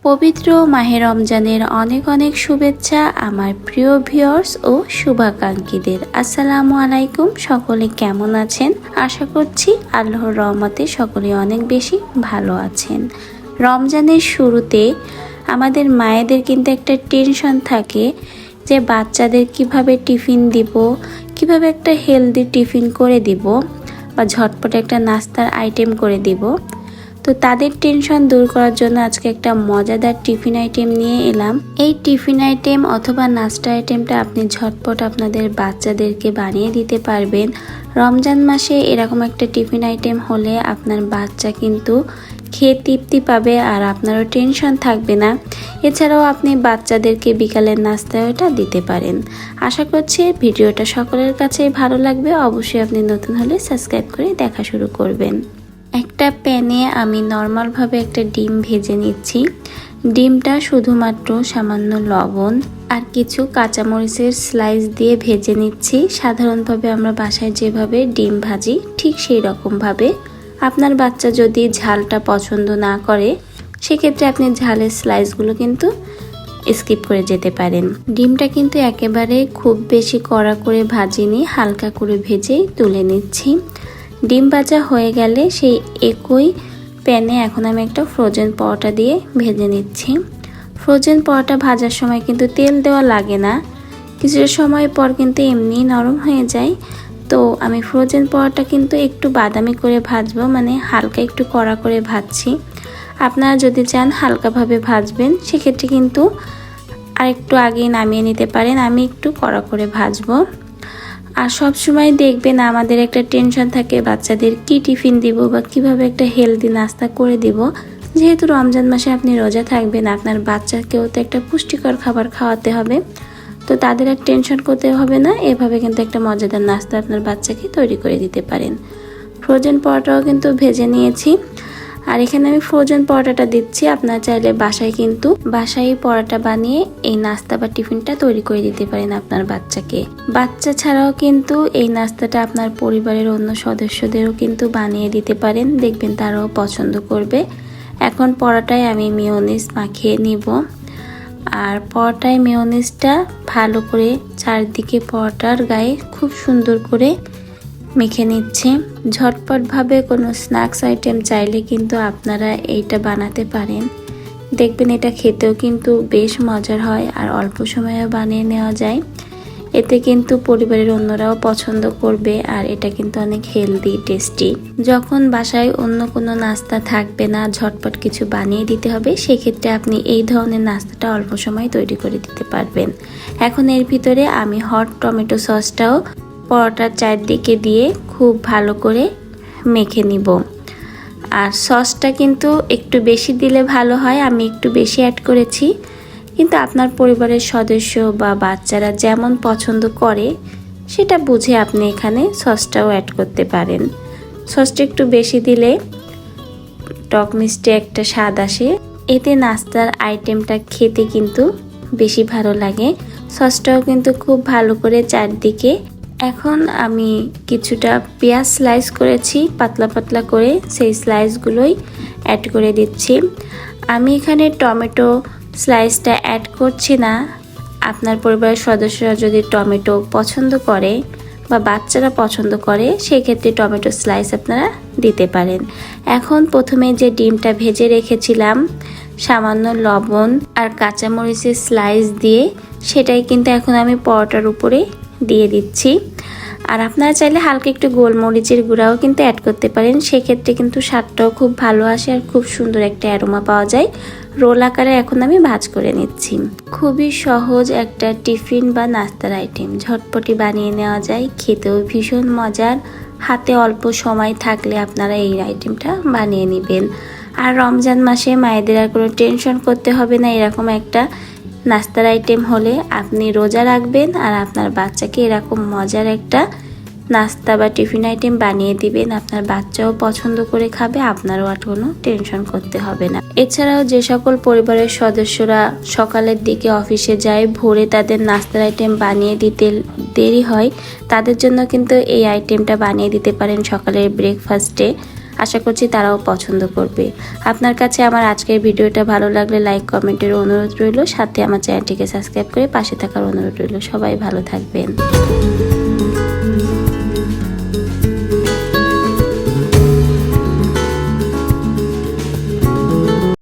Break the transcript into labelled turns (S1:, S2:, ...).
S1: পবিত্র মাহে রমজানের অনেক অনেক শুভেচ্ছা আমার প্রিয় ভিউয়ার্স ও শুভাকাঙ্ক্ষীদের। আসসালামু আলাইকুম। সকলে কেমন আছেন? আশা করছি আল্লাহর রহমতে সকলে অনেক বেশি ভালো আছেন। রমজানের শুরুতে আমাদের মায়েদের কিন্তু একটা টেনশন থাকে যে বাচ্চাদের কিভাবে টিফিন দিব, কিভাবে একটা হেলদি টিফিন করে দিব বা ঝটপট একটা নাস্তার আইটেম করে দিব। তো তাদের টেনশন দূর করার জন্য আজকে একটা মজাদার টিফিন আইটেম নিয়ে এলাম। এই টিফিন আইটেম অথবা নাস্তা আইটেমটা আপনি ঝটপট আপনাদের বাচ্চাদেরকে বানিয়ে দিতে পারবেন। রমজান মাসে এরকম একটা টিফিন আইটেম হলে আপনার বাচ্চা কিন্তু খেয়ে তৃপ্তি পাবে আর আপনারও টেনশন থাকবে না। এছাড়াও আপনি বাচ্চাদেরকে বিকালের নাস্তায় ওটা দিতে পারেন। আশা করছি ভিডিওটা সকলের কাছেই ভালো লাগবে। অবশ্যই আপনি নতুন হলে সাবস্ক্রাইব করে দেখা শুরু করবেন। একটা প্যানে আমি নর্মালভাবে একটা ডিম ভেজে নিচ্ছি। ডিমটা শুধুমাত্র সামান্য লবণ আর কিছু কাঁচামরিচের স্লাইস দিয়ে ভেজে নিচ্ছি। সাধারণভাবে আমরা বাসায় যেভাবে ডিম ভাজি ঠিক সেই রকমভাবে। আপনার বাচ্চা যদি ঝালটা পছন্দ না করে সেক্ষেত্রে আপনি ঝালের স্লাইসগুলো কিন্তু স্কিপ করে যেতে পারেন। ডিমটা কিন্তু একেবারে খুব বেশি কড়া করে ভাজিনি, হালকা করে ভেজেই তুলে নিচ্ছি। ডিম ভাজা হয়ে গেলে সেই একই প্যানে এখন আমি একটা ফ্রোজেন পরোটা দিয়ে ভেজে নিচ্ছি। ফ্রোজেন পরোটা ভাজার সময় কিন্তু তেল দেওয়া লাগে না, কিছু সময় পর কিন্তু এমনি নরম হয়ে যায়। তো আমি ফ্রোজেন পরোটা কিন্তু একটু বাদামি করে ভাজবো, মানে হালকা একটু কড়া করে ভাজছি। আপনারা যদি চান হালকাভাবে ভাজবেন সেক্ষেত্রে কিন্তু আরেকটু আগেই নামিয়ে নিতে পারেন। আমি একটু কড়া করে ভাজবো। আর সব সময় দেখবেন আমাদের একটা টেনশন থাকে বাচ্চাদের কি টিফিন দিব বা কিভাবে একটা হেলদি নাস্তা করে দিব। যেহেতু রমজান মাসে আপনি রোজা থাকবেন, আপনার বাচ্চাকেও তো একটা পুষ্টিকর খাবার খাওয়াতে হবে। তো তাদের আর টেনশন করতে হবে না। এভাবে কিন্তু একটা মজাদার নাস্তা আপনার বাচ্চাকে তৈরি করে দিতে পারেন। ফ্রোজেন পরোটাও কিন্তু ভেজে নিয়েছি। আর এখানে আমি ফ্রোজেন পরোটাটা দিচ্ছি। আপনারা চাইলে বাসায় পরোটা বানিয়ে এই নাস্তা বা টিফিনটা তৈরি করে দিতে পারেন আপনার বাচ্চাকে। বাচ্চা ছাড়াও কিন্তু এই নাস্তাটা আপনার পরিবারের অন্য সদস্যদেরও কিন্তু বানিয়ে দিতে পারেন, দেখবেন তারাও পছন্দ করবে। এখন পরোটায় আমি মেয়োনিজ মাখিয়ে নিব। আর পরোটায় মেয়োনিজটা ভালো করে চারদিকে পরোটার গায়ে খুব সুন্দর করে মেখে নিচ্ছে। ঝটপটভাবে কোনো স্ন্যাক্স আইটেম চাইলে কিন্তু আপনারা এইটা বানাতে পারেন, দেখবেন এটা খেতেও কিন্তু বেশ মজার হয় আর অল্প সময়েও বানিয়ে নেওয়া যায়। এতে কিন্তু পরিবারের অন্যরাও পছন্দ করবে আর এটা কিন্তু অনেক হেলদি টেস্টি। যখন বাসায় অন্য কোনো নাস্তা থাকবে না, ঝটপট কিছু বানিয়ে দিতে হবে, সেক্ষেত্রে আপনি এই ধরনের নাস্তাটা অল্প সময় তৈরি করে দিতে পারবেন। এখন এর ভিতরে আমি হট টমেটো সসটাও পরোটার চারদিকে দিয়ে খুব ভালো করে মেখে নিব। আর সসটা কিন্তু একটু বেশি দিলে ভালো হয়, আমি একটু বেশি অ্যাড করেছি। কিন্তু আপনার পরিবারের সদস্য বা বাচ্চারা যেমন পছন্দ করে সেটা বুঝে আপনি এখানে সসটাও অ্যাড করতে পারেন। সসটা একটু বেশি দিলে টক মিষ্টি একটা স্বাদ আসে, এতে নাস্তার আইটেমটা খেতে কিন্তু বেশি ভালো লাগে। সসটাও কিন্তু খুব ভালো করে চারদিকে। এখন আমি কিছুটা পেঁয়াজ স্লাইস করেছি পাতলা পাতলা করে, সেই স্লাইসগুলোই অ্যাড করে দিচ্ছি। আমি এখানে টমেটো স্লাইসটা অ্যাড করছি না। আপনার পরিবারের সদস্যরা যদি টমেটো পছন্দ করে বা বাচ্চারা পছন্দ করে সেক্ষেত্রে টমেটো স্লাইস আপনারা দিতে পারেন। এখন প্রথমে যে ডিমটা ভেজে রেখেছিলাম সামান্য লবণ আর কাঁচামরিচের স্লাইস দিয়ে, সেটাই কিন্তু এখন আমি পরোটার উপরে দিয়ে দিচ্ছি। আর আপনারা চাইলে হালকা একটু গোলমরিচের গুঁড়াও কিন্তু অ্যাড করতে পারেন, সেক্ষেত্রে কিন্তু স্বাদটাও খুব ভালো আসে আর খুব সুন্দর একটা অ্যারোমা পাওয়া যায়। রোল আকারে এখন আমি ভাজ করে নিচ্ছি। খুবই সহজ একটা টিফিন বা নাস্তার আইটেম, ঝটপটি বানিয়ে নেওয়া যায়, খেতেও ভীষণ মজার। হাতে অল্প সময় থাকলে আপনারা এই আইটেমটা বানিয়ে নেবেন। আর রমজান মাসে মায়েদের আর কোনো টেনশন করতে হবে না। এরকম একটা নাস্তার আইটেম হলে আপনি রোজা রাখবেন আর আপনার বাচ্চাকে এরকম মজার একটা নাস্তা বা টিফিন আইটেম বানিয়ে দিবেন। আপনার বাচ্চাও পছন্দ করে খাবে, আপনারও আর কোনো টেনশন করতে হবে না। এছাড়াও যে সকল পরিবারের সদস্যরা সকালের দিকে অফিসে যায়, ভোরে তাদের নাস্তার আইটেম বানিয়ে দিতে দেরি হয়, তাদের জন্য কিন্তু এই আইটেমটা বানিয়ে দিতে পারেন সকালের ব্রেকফাস্টে। আশা করছি তারাও পছন্দ করবে। আপনার কাছে আমার আজকের ভিডিওটা ভালো লাগলে লাইক কমেন্টের অনুরোধ রইল, সাথে আমার চ্যানেলটিকে সাবস্ক্রাইব করে পাশে থাকার অনুরোধ রইল। সবাই ভালো থাকবেন।